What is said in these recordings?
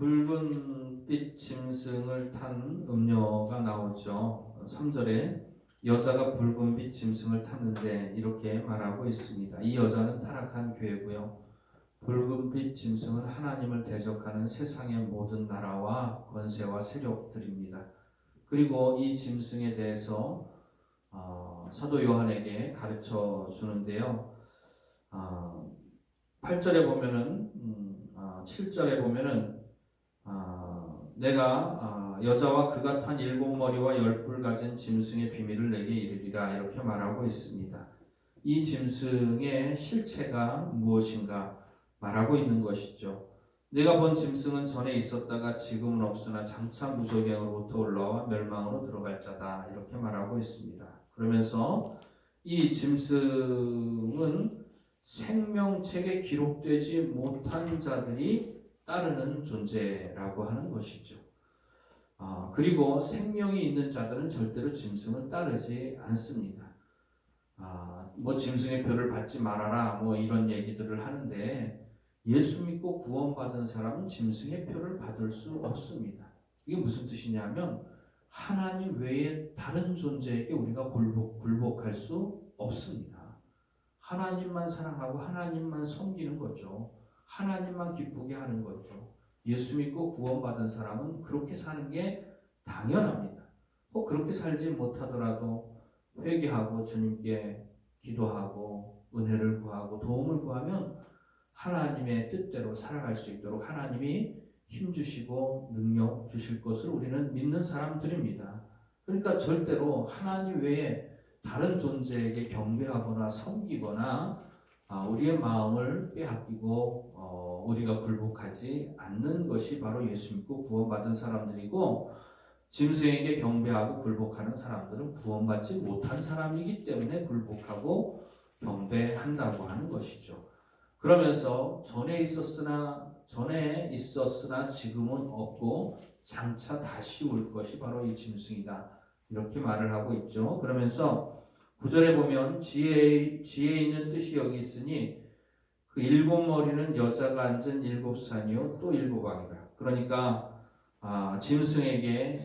붉은빛 짐승을 탄 음녀가 나오죠. 3절에 여자가 붉은빛 짐승을 탔는데 이렇게 말하고 있습니다. 이 여자는 타락한 교회고요. 붉은빛 짐승은 하나님을 대적하는 세상의 모든 나라와 권세와 세력들입니다. 그리고 이 짐승에 대해서 사도 요한에게 가르쳐 주는데요. 8절에 보면은 7절에 보면은 내가 여자와 그가 탄 7머리와 10뿔 가진 짐승의 비밀을 내게 이르리라 이렇게 말하고 있습니다. 이 짐승의 실체가 무엇인가 말하고 있는 것이죠. 내가 본 짐승은 전에 있었다가 지금은 없으나 장차 무저갱으로부터 올라와 멸망으로 들어갈 자다 이렇게 말하고 있습니다. 그러면서 이 짐승은 생명책에 기록되지 못한 자들이 따르는 존재라고 하는 것이죠. 그리고 생명이 있는 자들은 절대로 짐승을 따르지 않습니다. 뭐 짐승의 표를 받지 말아라 뭐 이런 얘기들을 하는데 예수 믿고 구원받은 사람은 짐승의 표를 받을 수 없습니다. 이게 무슨 뜻이냐면 하나님 외에 다른 존재에게 우리가 굴복할 수 없습니다. 하나님만 사랑하고 하나님만 섬기는 거죠. 하나님만 기쁘게 하는 거죠. 예수 믿고 구원받은 사람은 그렇게 사는 게 당연합니다. 그렇게 살지 못하더라도 회개하고 주님께 기도하고 은혜를 구하고 도움을 구하면 하나님의 뜻대로 살아갈 수 있도록 하나님이 힘주시고 능력 주실 것을 우리는 믿는 사람들입니다. 그러니까 절대로 하나님 외에 다른 존재에게 경배하거나 섬기거나 우리의 마음을 빼앗기고 우리가 굴복하지 않는 것이 바로 예수 믿고 구원받은 사람들이고, 짐승에게 경배하고 굴복하는 사람들은 구원받지 못한 사람이기 때문에 굴복하고 경배한다고 하는 것이죠. 그러면서 전에 있었으나 지금은 없고 장차 다시 올 것이 바로 이 짐승이다 이렇게 말을 하고 있죠. 그러면서 9절에 보면 지혜에 있는 뜻이 여기 있으니 그 7머리는 여자가 앉은 7산이요 또 7왕이라. 그러니까 짐승에게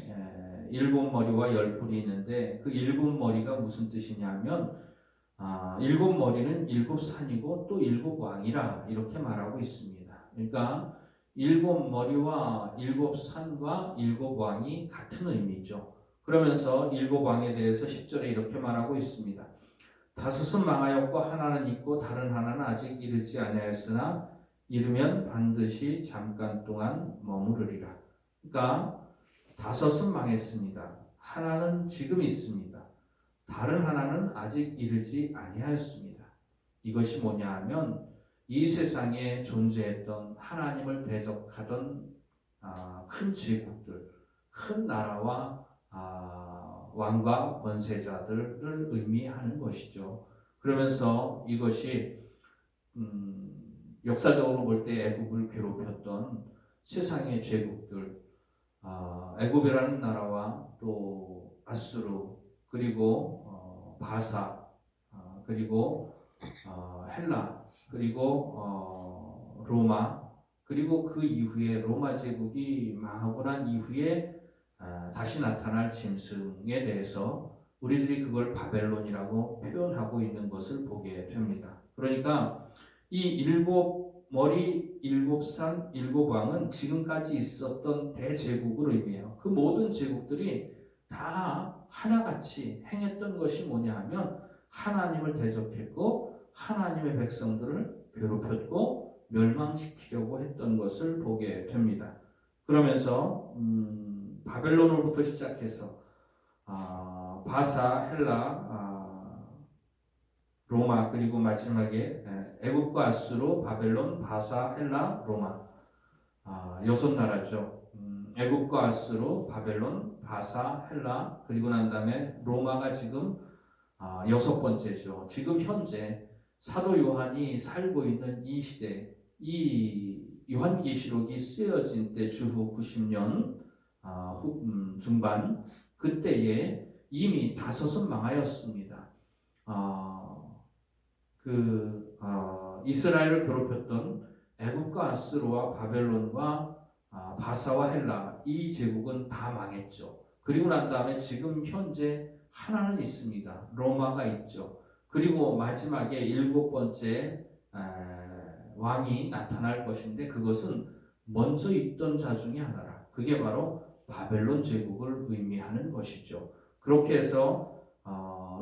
7머리와 10뿔이 있는데 그 7머리가 무슨 뜻이냐면 7머리는 7산이고 또 7왕이라 이렇게 말하고 있습니다. 그러니까 7머리와 7산과 7왕이 같은 의미죠. 그러면서 7왕에 대해서 10절에 이렇게 말하고 있습니다. 5은 망하였고 하나는 있고 다른 하나는 아직 이르지 아니하였으나 이르면 반드시 잠깐 동안 머무르리라. 그러니까 5은 망했습니다. 하나는 지금 있습니다. 다른 하나는 아직 이르지 아니하였습니다. 이것이 뭐냐 하면 이 세상에 존재했던 하나님을 대적하던 큰 제국들, 큰 나라와 왕과 권세자들을 의미하는 것이죠. 그러면서 이것이 역사적으로 볼 때 애굽을 괴롭혔던 세상의 제국들, 애굽이라는 나라와 또 아수르 그리고 바사 그리고 헬라 그리고 로마 그리고 그 이후에 로마 제국이 망하고 난 이후에 다시 나타날 짐승에 대해서 우리들이 그걸 바벨론이라고 표현하고 있는 것을 보게 됩니다. 그러니까 이 7머리, 7산, 7왕은 지금까지 있었던 대제국을 의미해요. 그 모든 제국들이 다 하나같이 행했던 것이 뭐냐 하면 하나님을 대적했고 하나님의 백성들을 괴롭혔고 멸망시키려고 했던 것을 보게 됩니다. 그러면서 바벨론으로부터 시작해서 바사, 헬라, 로마 그리고 마지막에 애굽과 아수르, 바벨론, 바사, 헬라, 로마 6나라죠. 애굽과 아수르, 바벨론, 바사, 헬라 그리고 난 다음에 로마가 지금 6번째죠. 지금 현재 사도 요한이 살고 있는 이 시대, 이 요한계시록이 쓰여진 때 주후 90년 중반 그때에 이미 5은 망하였습니다. 이스라엘을 괴롭혔던 애굽과 아수르와 바벨론과 바사와 헬라 이 제국은 다 망했죠. 그리고 난 다음에 지금 현재 하나는 있습니다. 로마가 있죠. 그리고 마지막에 일곱 번째 왕이 나타날 것인데 그것은 먼저 있던 자 중에 하나라. 그게 바로 바벨론 제국을 의미하는 것이죠. 그렇게 해서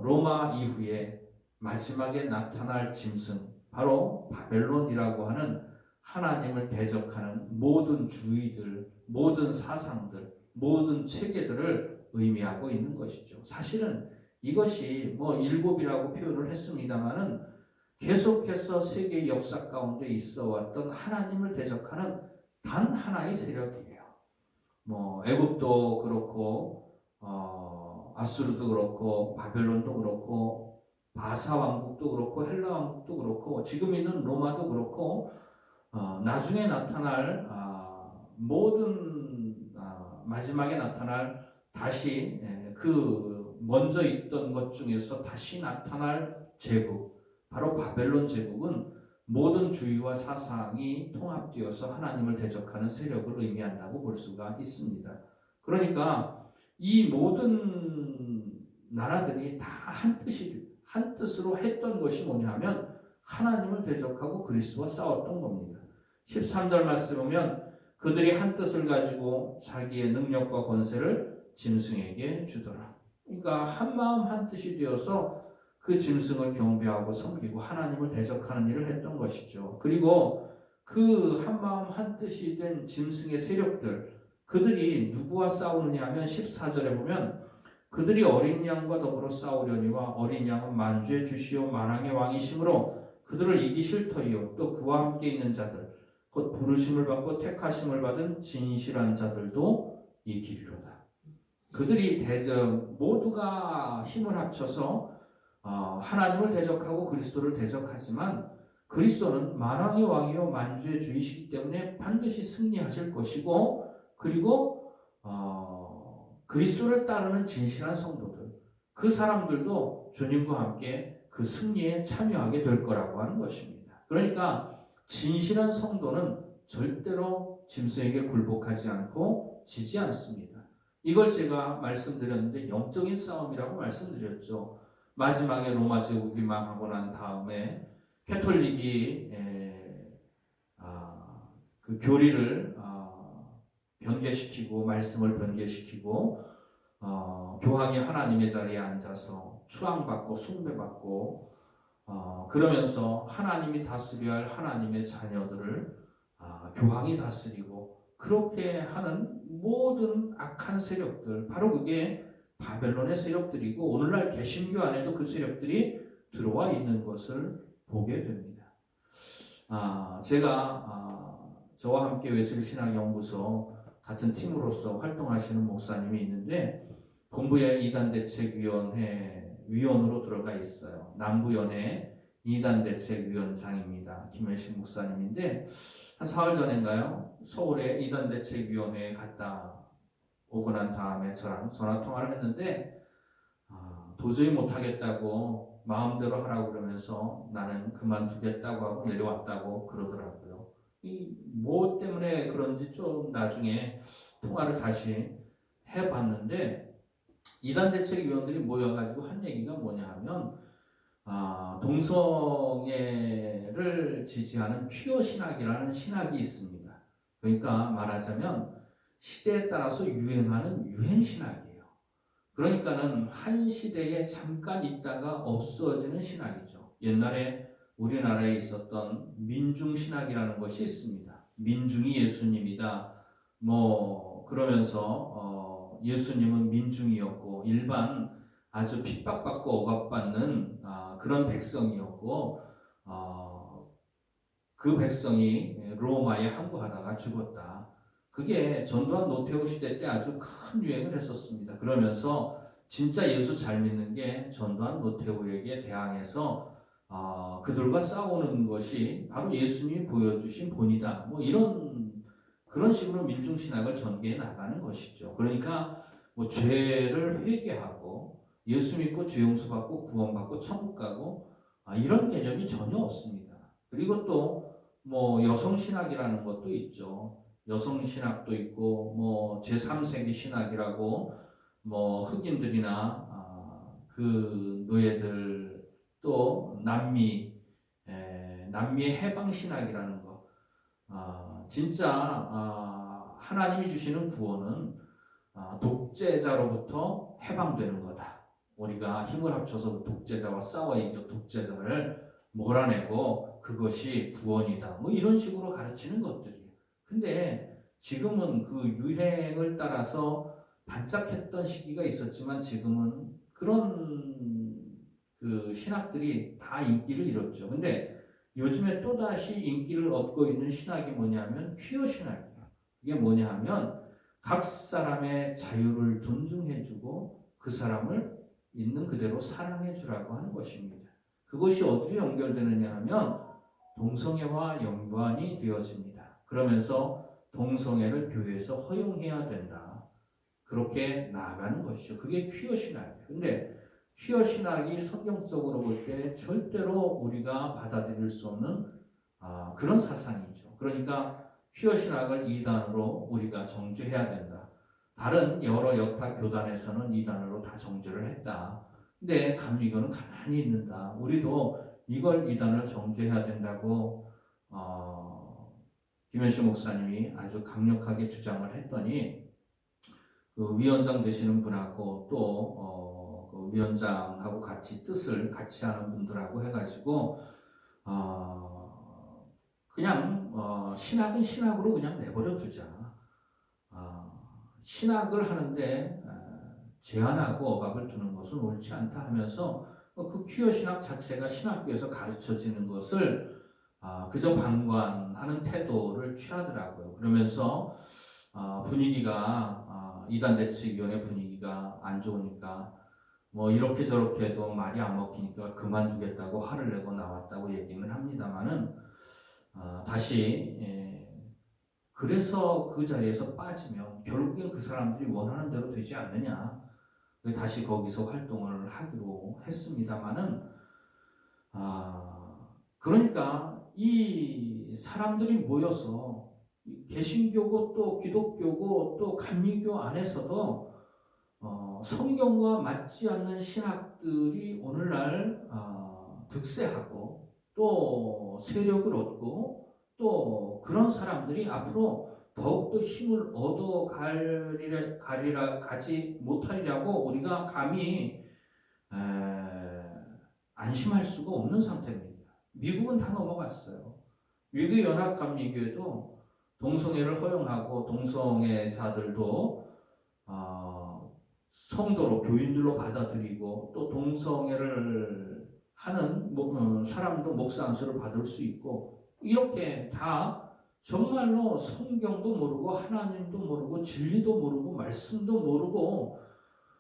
로마 이후에 마지막에 나타날 짐승 바로 바벨론이라고 하는 하나님을 대적하는 모든 주의들, 모든 사상들, 모든 체계들을 의미하고 있는 것이죠. 사실은 이것이 일곱이라고 표현을 했습니다마는 계속해서 세계 역사 가운데 있어 왔던 하나님을 대적하는 단 하나의 세력이에요. 애굽도 그렇고, 아수르도 그렇고, 바벨론도 그렇고, 바사 왕국도 그렇고, 헬라 왕국도 그렇고, 지금 있는 로마도 그렇고, 나중에 나타날 모든 마지막에 나타날 다시 그 먼저 있던 것 중에서 다시 나타날 제국 바로 바벨론 제국은 모든 주의와 사상이 통합되어서 하나님을 대적하는 세력을 의미한다고 볼 수가 있습니다. 그러니까 이 모든 나라들이 다 한 뜻으로 했던 것이 뭐냐면 하나님을 대적하고 그리스도와 싸웠던 겁니다. 13절 말씀 보면 그들이 한 뜻을 가지고 자기의 능력과 권세를 짐승에게 주더라. 그러니까 한 마음 한 뜻이 되어서 그 짐승을 경배하고 섬기고 하나님을 대적하는 일을 했던 것이죠. 그리고 그 한 마음 한 뜻이 된 짐승의 세력들 그들이 누구와 싸우느냐 하면 14절에 보면 그들이 어린 양과 더불어 싸우려니와 어린 양은 만주의 주시오 만왕의 왕이시므로 그들을 이기실 터이요 또 그와 함께 있는 자들 곧 부르심을 받고 택하심을 받은 진실한 자들도 이기리로다. 그들이 모두가 힘을 합쳐서 하나님을 대적하고 그리스도를 대적하지만 그리스도는 만왕의 왕이요 만주의 주이시기 때문에 반드시 승리하실 것이고 그리고 그리스도를 따르는 진실한 성도들 그 사람들도 주님과 함께 그 승리에 참여하게 될 거라고 하는 것입니다. 그러니까 진실한 성도는 절대로 짐승에게 굴복하지 않고 지지 않습니다. 이걸 제가 말씀드렸는데 영적인 싸움이라고 말씀드렸죠. 마지막에 로마 제국이 망하고 난 다음에 캐톨릭이 그 교리를 변개시키고 말씀을 변개시키고 교황이 하나님의 자리에 앉아서 추앙받고 숭배받고 그러면서 하나님이 다스려야 할 하나님의 자녀들을 교황이 다스리고 그렇게 하는 모든 악한 세력들 바로 그게 바벨론의 세력들이고 오늘날 개신교 안에도 그 세력들이 들어와 있는 것을 보게 됩니다. 제가 저와 함께 웨슬리 신학연구소 같은 팀으로서 활동하시는 목사님이 있는데 본부의 이단대책위원회 위원으로 들어가 있어요. 남부연의 이단대책위원장입니다. 김현식 목사님인데 한 사흘 전인가요? 서울에 이단대책위원회에 갔다 오고 난 다음에 저랑 전화통화를 했는데 도저히 못하겠다고 마음대로 하라고 그러면서 나는 그만두겠다고 하고 내려왔다고 그러더라고요. 뭐 때문에 그런지 좀 나중에 통화를 다시 해봤는데 이단대책위원들이 모여가지고 한 얘기가 뭐냐 하면 동성애를 지지하는 퀴어 신학이라는 신학이 있습니다. 그러니까 말하자면 시대에 따라서 유행하는 유행 신학이에요. 그러니까는 한 시대에 잠깐 있다가 없어지는 신학이죠. 옛날에 우리나라에 있었던 민중 신학이라는 것이 있습니다. 민중이 예수님이다. 그러면서 예수님은 민중이었고 일반 아주 핍박받고 억압받는 그런 백성이었고 그 백성이 로마에 항구하다가 죽었다. 그게 전두환 노태우 시대 때 아주 큰 유행을 했었습니다. 그러면서 진짜 예수 잘 믿는 게 전두환 노태우에게 대항해서 그들과 싸우는 것이 바로 예수님이 보여주신 본이다. 그런 식으로 민중신학을 전개해 나가는 것이죠. 그러니까 죄를 회개하고 예수 믿고 죄 용서받고 구원받고 천국 가고 이런 개념이 전혀 없습니다. 그리고 또 여성신학이라는 것도 있죠. 여성 신학도 있고 뭐 제3세기 신학이라고 뭐 흑인들이나 그 노예들 또 남미의 해방 신학이라는 거 진짜 하나님이 주시는 구원은 독재자로부터 해방되는 거다. 우리가 힘을 합쳐서 독재자와 싸워 이겨 독재자를 몰아내고 그것이 구원이다. 뭐 이런 식으로 가르치는 것들이에요. 근데 지금은 그 유행을 따라서 반짝했던 시기가 있었지만 지금은 그런 그 신학들이 다 인기를 잃었죠. 근데 요즘에 또다시 인기를 얻고 있는 신학이 뭐냐면 퀴어 신학이에요. 이게 뭐냐 하면 각 사람의 자유를 존중해주고 그 사람을 있는 그대로 사랑해주라고 하는 것입니다. 그것이 어디에 연결되느냐 하면 동성애와 연관이 되어집니다. 그러면서 동성애를 교회에서 허용해야 된다. 그렇게 나아가는 것이죠. 그게 퀴어 신학이에요. 근데 퀴어 신학이 성경적으로 볼 때 절대로 우리가 받아들일 수 없는 그런 사상이죠. 그러니까 퀴어 신학을 이단으로 우리가 정죄해야 된다. 다른 여러 여타 교단에서는 이단으로 다 정죄를 했다. 근데 감리교는 가만히 있는다. 우리도 이걸 이단으로 정죄해야 된다고 김현식 목사님이 아주 강력하게 주장을 했더니 그 위원장 되시는 분하고 또 그 위원장하고 같이 뜻을 같이 하는 분들하고 해가지고 그냥 신학은 신학으로 그냥 내버려 두자. 신학을 하는데 제한하고 억압을 두는 것은 옳지 않다 하면서 그 퀴어 신학 자체가 신학교에서 가르쳐지는 것을 그저 방관하는 태도를 취하더라고요. 그러면서 분위기가 이단대책위원회 분위기가 안 좋으니까 뭐 이렇게 저렇게 해도 말이 안 먹히니까 그만두겠다고 화를 내고 나왔다고 얘기는 합니다만은 다시 그래서 그 자리에서 빠지면 결국엔 그 사람들이 원하는 대로 되지 않느냐 다시 거기서 활동을 하기로 했습니다만은 그러니까 이 사람들이 모여서 개신교고 또 기독교고 또 감리교 안에서도 성경과 맞지 않는 신학들이 오늘날 득세하고 또 세력을 얻고 또 그런 사람들이 앞으로 더욱더 힘을 가지 못하리라고 우리가 감히 안심할 수가 없는 상태입니다. 미국은 다 넘어갔어요. 미국 연합감리교회도 동성애를 허용하고 동성애자들도 성도로 교인들로 받아들이고 또 동성애를 하는 사람도 목사 안수를 받을 수 있고 이렇게 다 정말로 성경도 모르고 하나님도 모르고 진리도 모르고 말씀도 모르고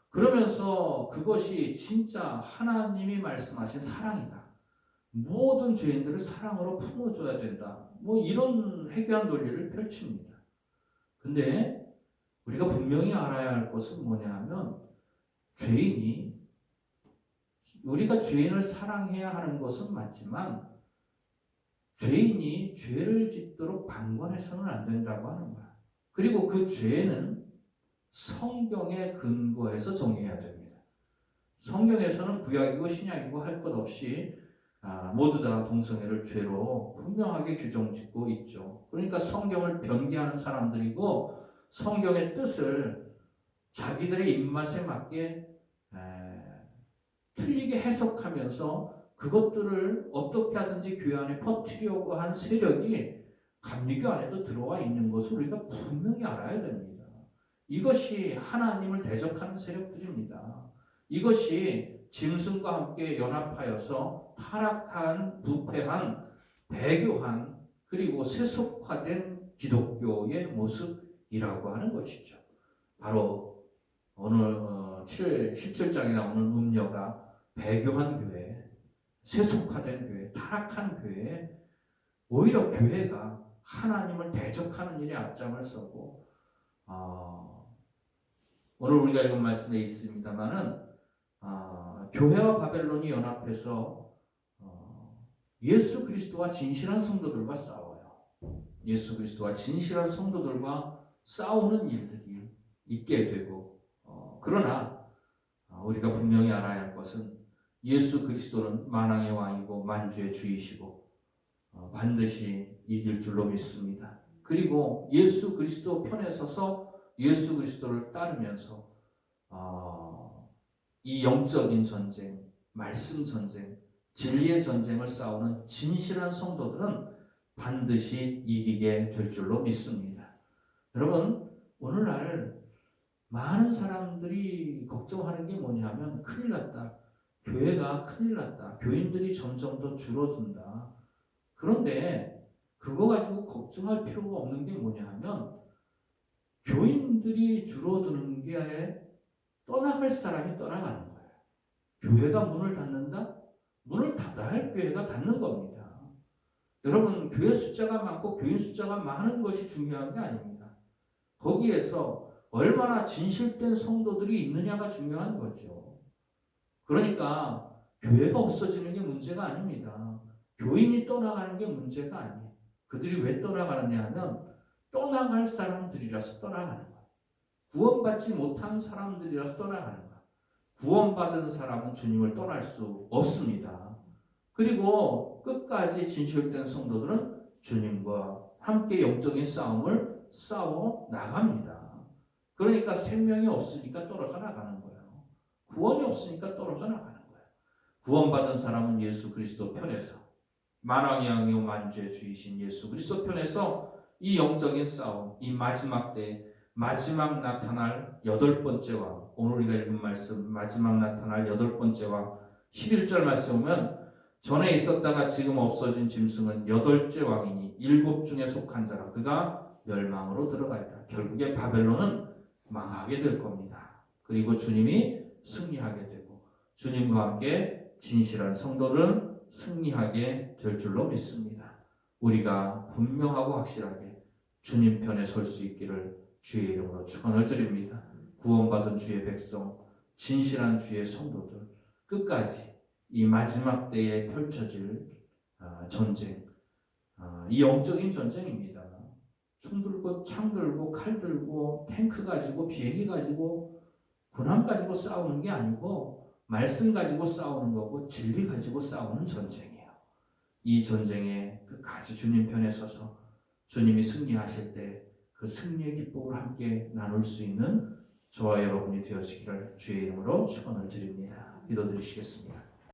그러면서 그것이 진짜 하나님이 말씀하신 사랑이다. 모든 죄인들을 사랑으로 품어줘야 된다. 뭐 이런 회개한 논리를 펼칩니다. 근데 우리가 분명히 알아야 할 것은 뭐냐 하면 우리가 죄인을 사랑해야 하는 것은 맞지만 죄인이 죄를 짓도록 방관해서는 안 된다고 하는 거야. 그리고 그 죄는 성경에 근거해서 정의해야 됩니다. 성경에서는 구약이고 신약이고 할 것 없이 모두 다 동성애를 죄로 분명하게 규정짓고 있죠. 그러니까 성경을 변개하는 사람들이고 성경의 뜻을 자기들의 입맛에 맞게 틀리게 해석하면서 그것들을 어떻게 하든지 교회 안에 퍼뜨리려고 하는 세력이 감리교 안에도 들어와 있는 것을 우리가 분명히 알아야 됩니다. 이것이 하나님을 대적하는 세력들입니다. 이것이 짐승과 함께 연합하여서 타락한, 부패한, 배교한 그리고 세속화된 기독교의 모습이라고 하는 것이죠. 바로 오늘 17장에 나오는 음녀가 배교한 교회, 세속화된 교회, 타락한 교회, 오히려 교회가 하나님을 대적하는 일에 앞장을 서고 오늘 우리가 읽은 말씀에 있습니다만은 교회와 바벨론이 연합해서 예수 그리스도와 진실한 성도들과 싸워요. 예수 그리스도와 진실한 성도들과 싸우는 일들이 있게 되고 그러나 우리가 분명히 알아야 할 것은 예수 그리스도는 만왕의 왕이고 만주의 주이시고 반드시 이길 줄로 믿습니다. 그리고 예수 그리스도 편에 서서 예수 그리스도를 따르면서 이 영적인 전쟁, 말씀 전쟁, 진리의 전쟁을 싸우는 진실한 성도들은 반드시 이기게 될 줄로 믿습니다. 여러분, 오늘날 많은 사람들이 걱정하는 게 뭐냐면 큰일 났다. 교회가 큰일 났다. 교인들이 점점 더 줄어든다. 그런데 그거 가지고 걱정할 필요가 없는 게 뭐냐 하면 교인들이 줄어드는 게 떠나갈 사람이 떠나가는 거예요. 교회가 문을 닫는다? 문을 닫아야 할 교회가 닫는 겁니다. 여러분, 교회 숫자가 많고 교인 숫자가 많은 것이 중요한 게 아닙니다. 거기에서 얼마나 진실된 성도들이 있느냐가 중요한 거죠. 그러니까 교회가 없어지는 게 문제가 아닙니다. 교인이 떠나가는 게 문제가 아니에요. 그들이 왜 떠나가느냐 하면 떠나갈 사람들이라서 떠나가는 거예요. 구원받지 못한 사람들이라서 떠나가는 거예요. 구원받은 사람은 주님을 떠날 수 없습니다. 그리고 끝까지 진실된 성도들은 주님과 함께 영적인 싸움을 싸워 나갑니다. 그러니까 생명이 없으니까 떨어져 나가는 거예요. 구원이 없으니까 떨어져 나가는 거예요. 구원받은 사람은 예수 그리스도 편에서 만왕의 왕이요 만주의 주이신 예수 그리스도 편에서 이 영적인 싸움, 이 마지막 때 마지막 나타날 여덟 번째 왕, 오늘 우리가 읽은 말씀 마지막 나타날 여덟 번째 왕 11절 말씀 보면 전에 있었다가 지금 없어진 짐승은 여덟째 왕이니 일곱 중에 속한 자라 그가 멸망으로 들어가리라. 결국에 바벨론은 망하게 될 겁니다. 그리고 주님이 승리하게 되고 주님과 함께 진실한 성도들은 승리하게 될 줄로 믿습니다. 우리가 분명하고 확실하게 주님 편에 설 수 있기를 주의 이름으로 축원을 드립니다. 구원받은 주의 백성, 진실한 주의 성도들 끝까지 이 마지막 때에 펼쳐질 전쟁, 이 영적인 전쟁입니다. 총 들고 창 들고 칼 들고 탱크 가지고 비행기 가지고 군함 가지고 싸우는 게 아니고 말씀 가지고 싸우는 거고 진리 가지고 싸우는 전쟁이에요. 이 전쟁에 끝까지 주님 편에 서서 주님이 승리하실 때 그 승리의 기쁨을 함께 나눌 수 있는 저와 여러분이 되어지기를 주의 이름으로 축원을 드립니다. 기도드리시겠습니다.